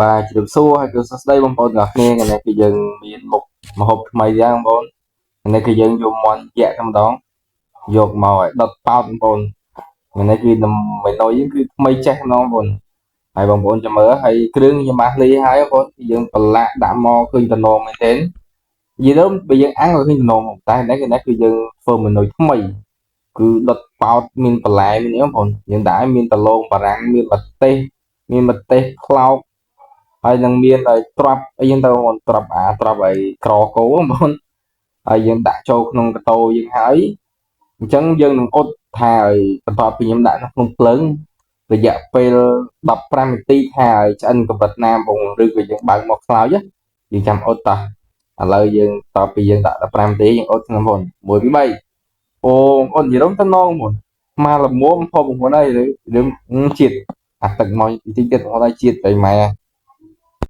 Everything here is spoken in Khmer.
បាទជំរាបសួរហើយគឺសួស្តីបងប្អូនទាំងអស់គ្នាថ្ងៃនេះគឺយើងមានមុខម្ហូបថ្មីយ៉ាងបងប្អូនថ្ងៃនេះគឺយើងយកមាន់យក្សតែម្ដងយកមកឲ្យដុតប៉ោតបងប្អូនថ្ងៃនេះគឺមេណូយើងគឺថ្មីចេះម្ដងបងប្អូនហើយបងប្អូនចាំមើលហើយគ្រឿងខ្ញុំបានលាយហើយបងប្អូនយើងប្រឡាក់ដាក់មកឃើញតំណងមែនទេនិយាយទៅបើយើងអាំងក៏ឃើញតំណងតែនេះគឺយើងធ្វើមេណូថ្មីគឺដុតប៉ោតមានបន្លែមានអីបងប្អូនយើងដាក់ឲ្យមានដលងបារាំងមានម្ទេសខ្លោកហើយនឹងមានឲ្យត្រាប់អីហ្នឹងទៅបងត្រាប់ឲ្យក្រគោបងប្អូនហើយយើងដាក់ចូលក្នុងកតោយើងហើយអញ្ចឹងយើងនឹងអ៊ុតថាឲ្យបន្ទាប់ពីខ្ញុំដាក់ក្នុងភ្លើងរយៈពេល15នាទីថាឲ្យឆ្អិនកម្រិតណាបងឬក៏យើងបើកមកខ្លោចយើងចាំអ៊ុតតោះឥឡូវយើងតពីយើងដាក់15នាទីយើងអ៊ុតបងប្អូន1 2 3អូបងប្អូននិយាយទៅណងបងមកល្មមផុសបងប្អូនហើយឬជាតិអាទឹកមកតិចទៀតបងប្អូនហើយជាតិទៅម៉ែ